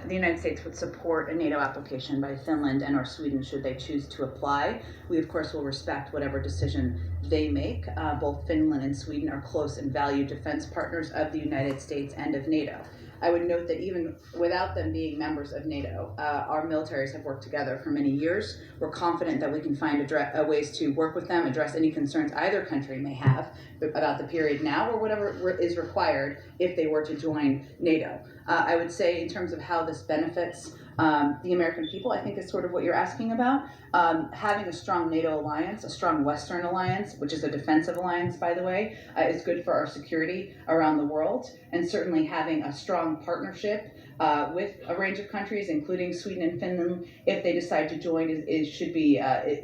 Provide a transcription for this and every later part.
the United States would support a NATO application by Finland and or Sweden should they choose to apply. We, of course, will respect whatever decision they make. Both Finland and Sweden are close and valued defense partners of the United States and of NATO. I would note that even without them being members of NATO, our militaries have worked together for many years. We're confident that we can find ways to work with them, address any concerns either country may have about the period now or whatever is required if they were to join NATO. I would say in terms of how this benefits the American people, I think is sort of what you're asking about. Having a strong NATO alliance, a strong Western alliance, which is a defensive alliance, by the way, is good for our security around the world. And certainly having a strong partnership with a range of countries, including Sweden and Finland, if they decide to join, should be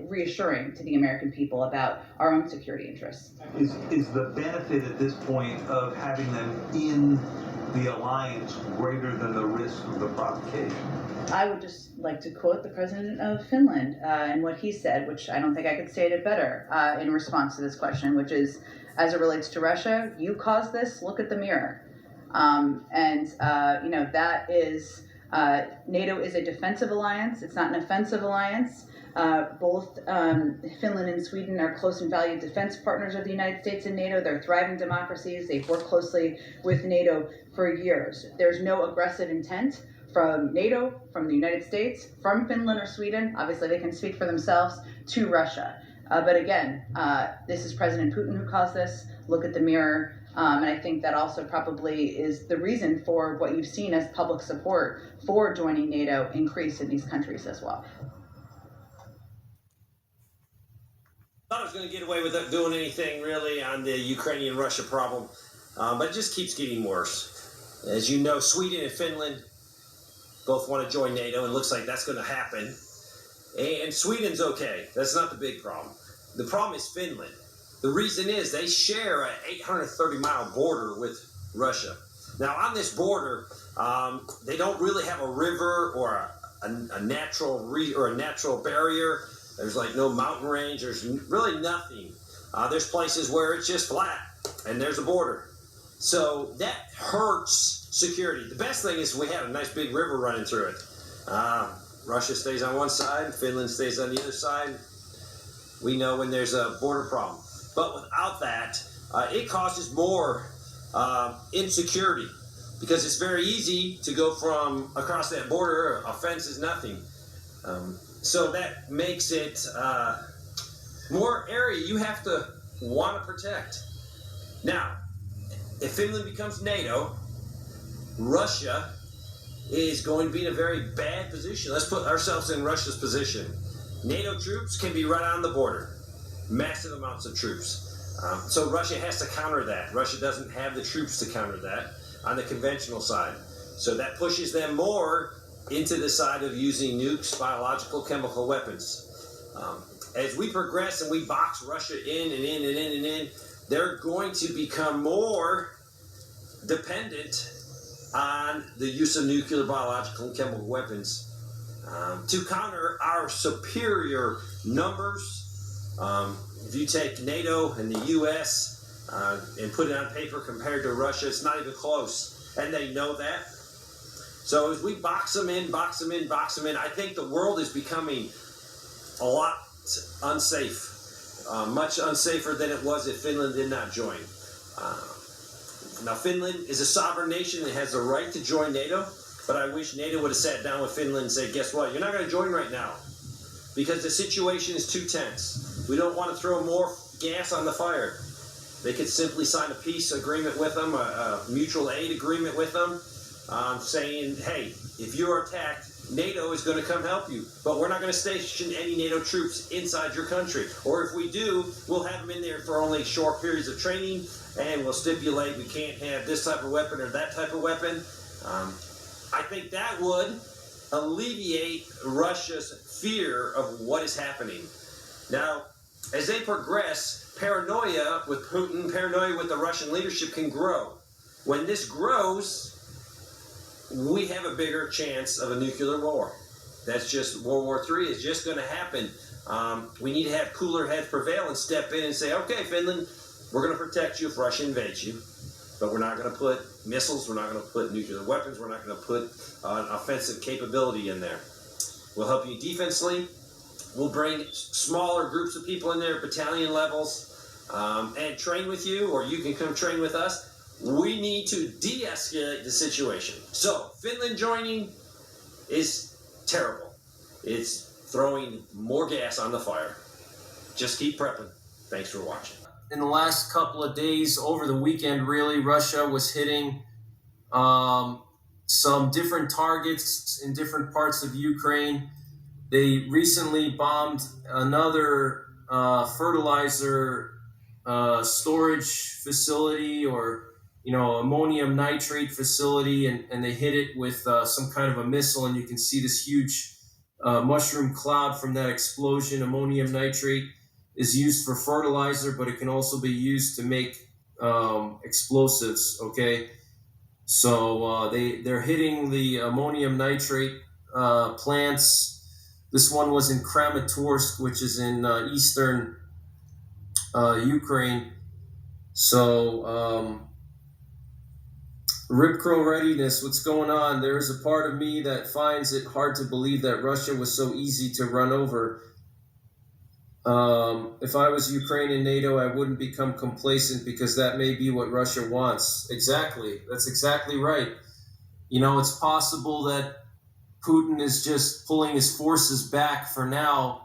reassuring to the American people about our own security interests. Is the benefit at this point of having them in the alliance greater than the risk of the provocation? I would just like to quote the president of Finland and what he said, which I don't think I could state it better in response to this question, which is, as it relates to Russia, you caused this, look at the mirror. That is, NATO is a defensive alliance. It's not an offensive alliance. Both Finland and Sweden are close and valued defense partners of the United States and NATO. They're thriving democracies. They've worked closely with NATO for years. There's no aggressive intent from NATO, from the United States, from Finland or Sweden. Obviously, they can speak for themselves, to Russia. But again, this is President Putin who caused this. Look at the mirror. And I think that also probably is the reason for what you've seen as public support for joining NATO increase in these countries as well. I thought I was going to get away without doing anything really on the Ukrainian-Russia problem, but it just keeps getting worse. As you know, Sweden and Finland both want to join NATO, and it looks like that's going to happen. And Sweden's okay. That's not the big problem. The problem is Finland. The reason is they share an 830-mile border with Russia. Now, on this border, they don't really have a river or a natural barrier. There's like no mountain range. There's really nothing. There's places where it's just flat, and there's a border. So that hurts security. The best thing is we have a nice big river running through it. Russia stays on one side, Finland stays on the other side. We know when there's a border problem. But without that, it causes more insecurity because it's very easy to go from across that border. A fence is nothing. So that makes it more area you have to want to protect. Now, if Finland becomes NATO, Russia is going to be in a very bad position. Let's put ourselves in Russia's position. NATO troops can be right on the border. Massive amounts of troops. So Russia has to counter that. Russia doesn't have the troops to counter that on the conventional side. So that pushes them more into the side of using nukes, biological, chemical weapons. As we progress and we box Russia in and in and in and in, they're going to become more dependent on the use of nuclear, biological, and chemical weapons to counter our superior numbers. If you take NATO and the U.S. And put it on paper compared to Russia, it's not even close, and they know that. So as we box them in, I think the world is becoming a lot unsafe, much unsafer than it was if Finland did not join. Now, Finland is a sovereign nation that has the right to join NATO, but I wish NATO would have sat down with Finland and said, guess what, you're not going to join right now because the situation is too tense. We don't want to throw more gas on the fire. They could simply sign a peace agreement with them, a mutual aid agreement with them, saying, hey, if you're attacked, NATO is going to come help you, but we're not going to station any NATO troops inside your country. Or if we do, we'll have them in there for only short periods of training, and we'll stipulate we can't have this type of weapon or that type of weapon. I think that would alleviate Russia's fear of what is happening. Now, as they progress, paranoia with Putin, paranoia with the Russian leadership can grow. When this grows, we have a bigger chance of a nuclear war. That's just World War III is just going to happen. We need to have cooler heads prevail and step in and say, okay, Finland, we're going to protect you if Russia invades you. but we're not going to put missiles, we're not going to put nuclear weapons, we're not going to put an offensive capability in there. We'll help you defensively. We'll bring smaller groups of people in there, battalion levels, and train with you, or you can come train with us. We need to de-escalate the situation. So Finland joining is terrible. It's throwing more gas on the fire. Just keep prepping. Thanks for watching. In the last couple of days, over the weekend, really, Russia was hitting some different targets in different parts of Ukraine. They recently bombed another fertilizer storage facility, or ammonium nitrate facility, and they hit it with some kind of a missile, and you can see this huge mushroom cloud from that explosion. Ammonium nitrate is used for fertilizer, but it can also be used to make explosives, okay? So they're hitting the ammonium nitrate plants. This one was in Kramatorsk, which is in eastern Ukraine. So Ripcrow readiness, what's going on? There's a part of me that finds it hard to believe that Russia was so easy to run over. If I was Ukraine and NATO, I wouldn't become complacent, because that may be what Russia wants. Exactly. That's exactly right. It's possible that Putin is just pulling his forces back for now,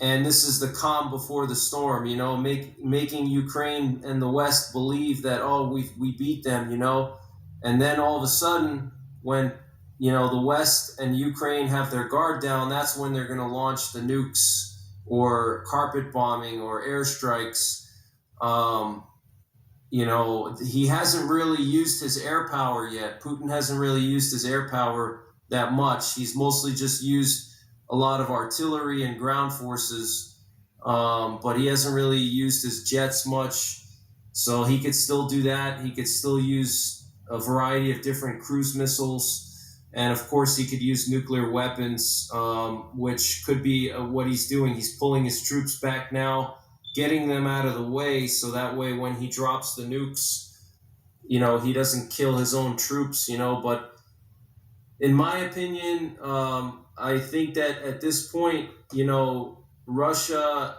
and this is the calm before the storm, making Ukraine and the West believe that, we beat them, and then all of a sudden, when, the West and Ukraine have their guard down, that's when they're going to launch the nukes or carpet bombing or airstrikes. He hasn't really used his air power yet. Putin hasn't really used his air power that much. He's mostly just used a lot of artillery and ground forces, but he hasn't really used his jets much. So he could still do that. He could still use a variety of different cruise missiles. And of course, he could use nuclear weapons, which could be what he's doing. He's pulling his troops back now, getting them out of the way, so that way when he drops the nukes, he doesn't kill his own troops, But in my opinion, I think that at this point, Russia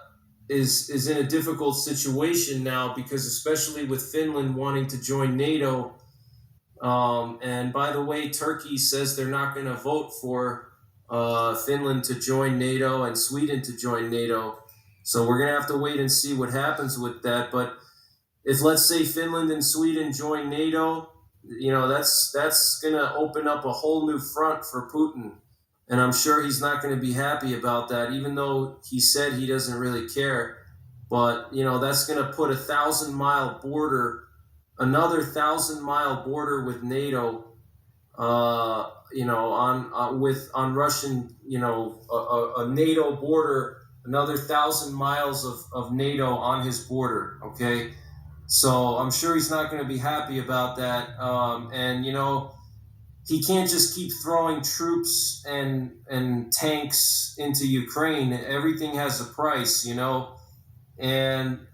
is in a difficult situation now, because especially with Finland wanting to join NATO, and by the way, Turkey says they're not going to vote for Finland to join NATO and Sweden to join NATO. So we're going to have to wait and see what happens with that. But if, let's say, Finland and Sweden join NATO, that's going to open up a whole new front for Putin. And I'm sure he's not going to be happy about that, even though he said he doesn't really care. But, that's going to put another 1,000-mile border with NATO, on Russian, a NATO border, another 1,000 miles of NATO on his border, okay? So I'm sure he's not going to be happy about that. And he can't just keep throwing troops and tanks into Ukraine. Everything has a price, And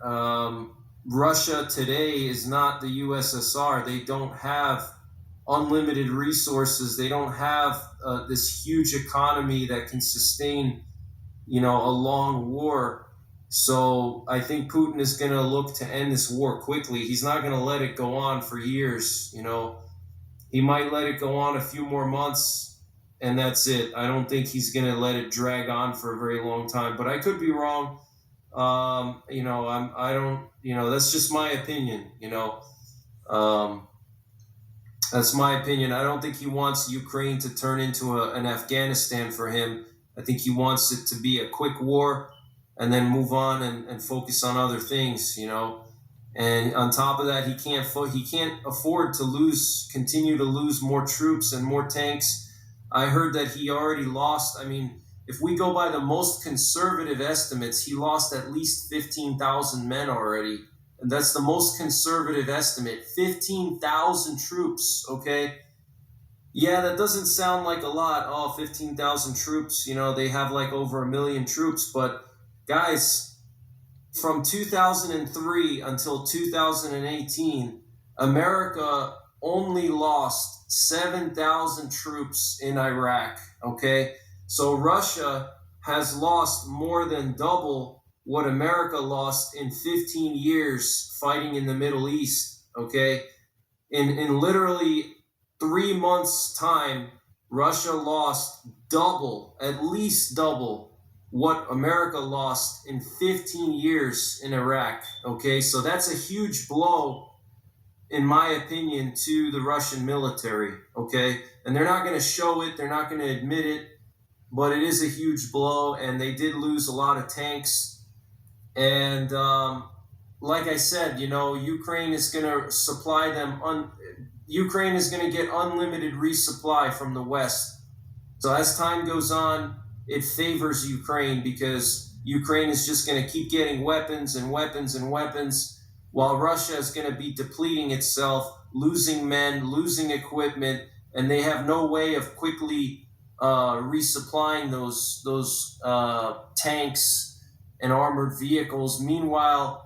Russia today is not the USSR. They don't have unlimited resources. They don't have this huge economy that can sustain, a long war. So I think Putin is going to look to end this war quickly. He's not going to let it go on for years, He might let it go on a few more months, and that's it. I don't think he's going to let it drag on for a very long time, but I could be wrong. That's just my opinion, that's my opinion. I don't think he wants Ukraine to turn into an Afghanistan for him. I think he wants it to be a quick war and then move on and focus on other things, And on top of that, he can't afford to continue to lose more troops and more tanks. I heard that he already lost. If we go by the most conservative estimates, he lost at least 15,000 men already. And that's the most conservative estimate, 15,000 troops, okay? Yeah, that doesn't sound like a lot. 15,000 troops, they have like over 1 million troops. But guys, from 2003 until 2018, America only lost 7,000 troops in Iraq, okay? So Russia has lost more than double what America lost in 15 years fighting in the Middle East, okay? In literally 3 months' time, Russia lost double, at least double, what America lost in 15 years in Iraq, okay? So that's a huge blow, in my opinion, to the Russian military, okay? And they're not going to show it, they're not going to admit it, but it is a huge blow, and they did lose a lot of tanks. And like I said, Ukraine is going to supply them, Ukraine is going to get unlimited resupply from the West. So as time goes on, it favors Ukraine because Ukraine is just going to keep getting weapons and weapons and weapons, while Russia is going to be depleting itself, losing men, losing equipment, and they have no way of quickly resupplying those tanks and armored vehicles. Meanwhile,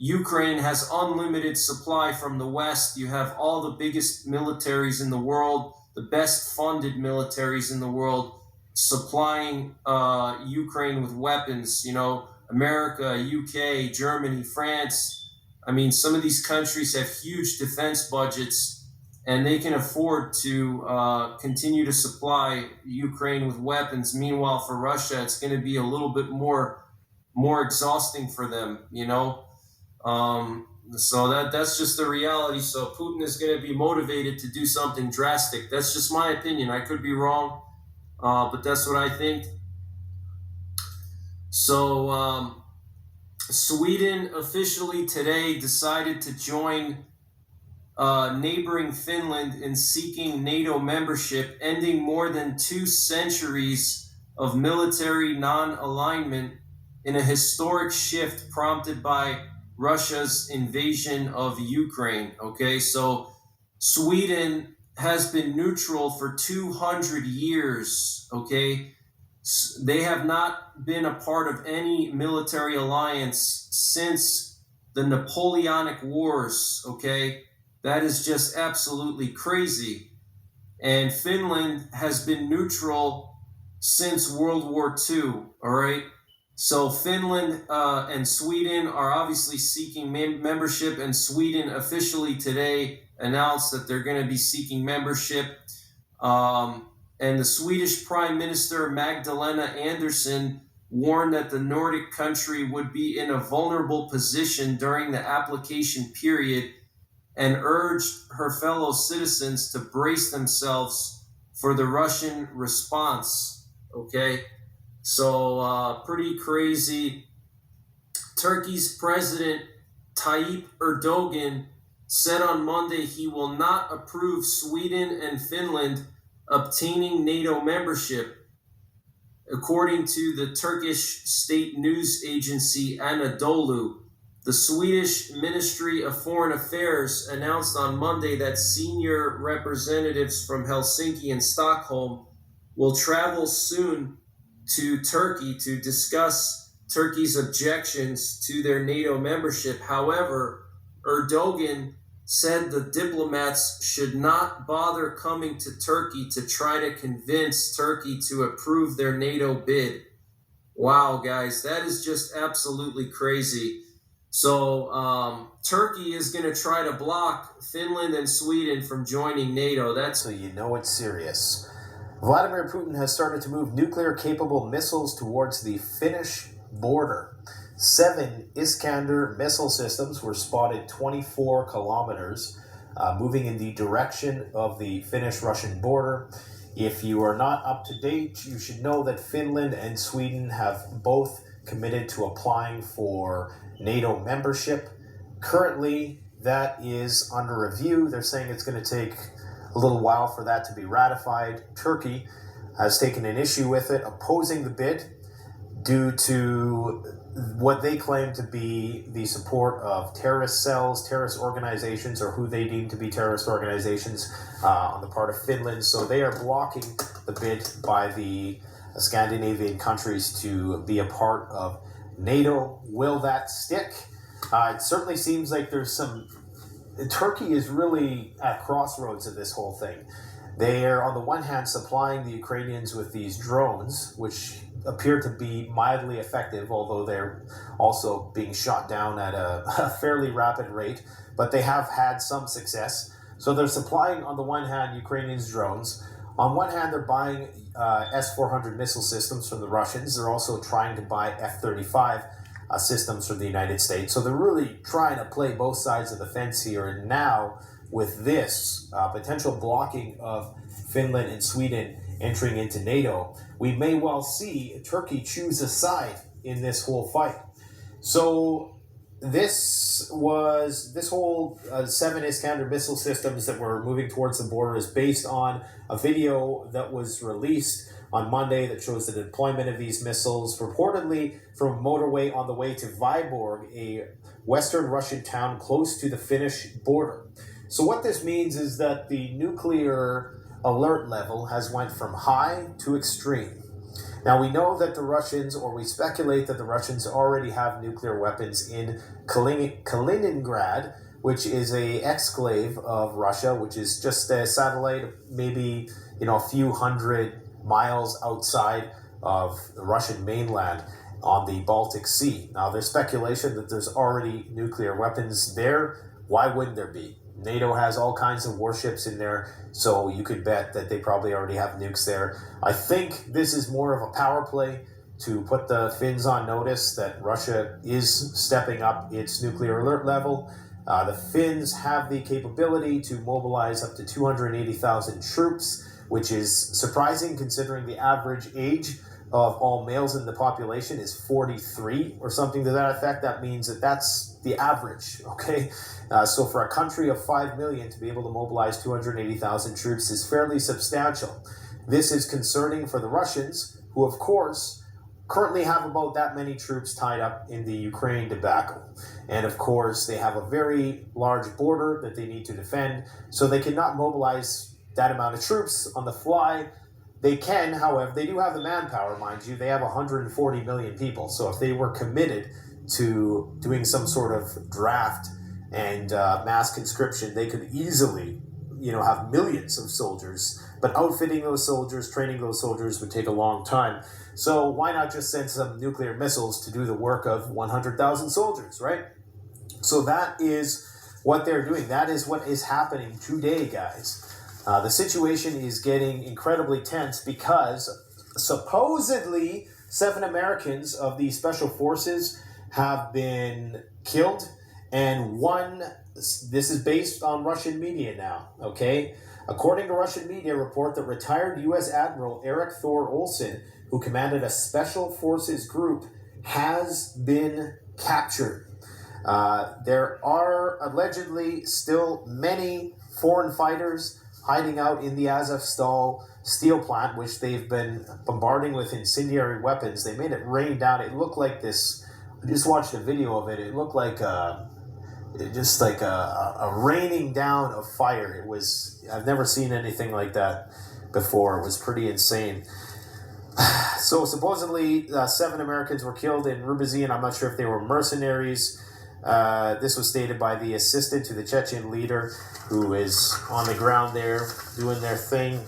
Ukraine has unlimited supply from the West. You have all the biggest militaries in the world, the best funded militaries in the world, supplying Ukraine with weapons. America, UK, Germany, France. I mean, some of these countries have huge defense budgets, and they can afford to continue to supply Ukraine with weapons. Meanwhile, for Russia, it's going to be a little bit more exhausting for them, So that's just the reality. So Putin is going to be motivated to do something drastic. That's just my opinion. I could be wrong, but that's what I think. So Sweden officially today decided to join neighboring Finland in seeking NATO membership, ending more than 2 centuries of military non-alignment in a historic shift prompted by Russia's invasion of Ukraine. Okay, so Sweden has been neutral for 200 years. Okay, they have not been a part of any military alliance since the Napoleonic Wars. Okay, that is just absolutely crazy. And Finland has been neutral since World War II. All right. So Finland and Sweden are obviously seeking membership, and Sweden officially today announced that they're going to be seeking membership. And the Swedish Prime Minister Magdalena Andersson warned that the Nordic country would be in a vulnerable position during the application period and urged her fellow citizens to brace themselves for the Russian response. Okay? So pretty crazy. Turkey's President Tayyip Erdogan said on Monday he will not approve Sweden and Finland obtaining NATO membership, according to the Turkish state news agency Anadolu. The Swedish Ministry of Foreign Affairs announced on Monday that senior representatives from Helsinki and Stockholm will travel soon to Turkey to discuss Turkey's objections to their NATO membership. However, Erdogan said the diplomats should not bother coming to Turkey to try to convince Turkey to approve their NATO bid. Wow, guys, that is just absolutely crazy. So Turkey is going to try to block Finland and Sweden from joining NATO. That's so you know it's serious. Vladimir Putin has started to move nuclear-capable missiles towards the Finnish border. 7 Iskander missile systems were spotted 24 kilometers, moving in the direction of the Finnish-Russian border. If you are not up to date, you should know that Finland and Sweden have both committed to applying for NATO membership. Currently, that is under review. They're saying it's going to take a little while for that to be ratified. Turkey has taken an issue with it, opposing the bid due to what they claim to be the support of terrorist cells, terrorist organizations, or who they deem to be terrorist organizations on the part of Finland. So they are blocking the bid by the Scandinavian countries to be a part of NATO. Will that stick? It certainly seems like there's some Turkey is really at crossroads of this whole thing. They are, on the one hand, supplying the Ukrainians with these drones, which appear to be mildly effective, although they're also being shot down at a fairly rapid rate. But they have had some success. So they're supplying, on the one hand, Ukrainians drones. On one hand, they're buying S-400 missile systems from the Russians. They're also trying to buy F-35 systems from the United States. So they're really trying to play both sides of the fence here. And now, with this potential blocking of Finland and Sweden entering into NATO, we may well see Turkey choose a side in this whole fight. So this whole 7 Iskander missile systems that were moving towards the border is based on a video that was released on Monday that shows the deployment of these missiles, reportedly from a motorway on the way to Vyborg, a western Russian town close to the Finnish border. So what this means is that the nuclear alert level has went from high to extreme. Now, we know that the Russians, or we speculate that the Russians already have nuclear weapons in Kaliningrad, which is a exclave of Russia, which is just a satellite, maybe, a few hundred miles outside of the Russian mainland on the Baltic Sea. Now, there's speculation that there's already nuclear weapons there. Why wouldn't there be? NATO has all kinds of warships in there, so you could bet that they probably already have nukes there. I think this is more of a power play to put the Finns on notice that Russia is stepping up its nuclear alert level. The Finns have the capability to mobilize up to 280,000 troops, which is surprising considering the average age of all males in the population is 43 or something to that effect. That means that that's the average, okay? So for a country of 5 million to be able to mobilize 280,000 troops is fairly substantial. This is concerning for the Russians, who of course currently have about that many troops tied up in the Ukraine debacle. And of course they have a very large border that they need to defend, so they cannot mobilize that amount of troops on the fly. They can, however, they do have the manpower, mind you. They have 140 million people. So if they were committed to doing some sort of draft and mass conscription, they could easily, have millions of soldiers. But outfitting those soldiers, training those soldiers would take a long time. So why not just send some nuclear missiles to do the work of 100,000 soldiers, right? So that is what they're doing. That is what is happening today, guys. The situation is getting incredibly tense because supposedly 7 Americans of the special forces have been killed, and this is based on Russian media now, okay? According to Russian media report, that retired U.S. Admiral Eric Thor Olson, who commanded a special forces group, has been captured. There are allegedly still many foreign fighters hiding out in the Azovstal steel plant, which they've been bombarding with incendiary weapons. They made it rain down. It looked like this. I just watched a video of it. It looked like a raining down of fire. I've never seen anything like that before. It was pretty insane. So supposedly 7 Americans were killed in Rubizin. I'm not sure if they were mercenaries. This was stated by the assistant to the Chechen leader, who is on the ground there doing their thing.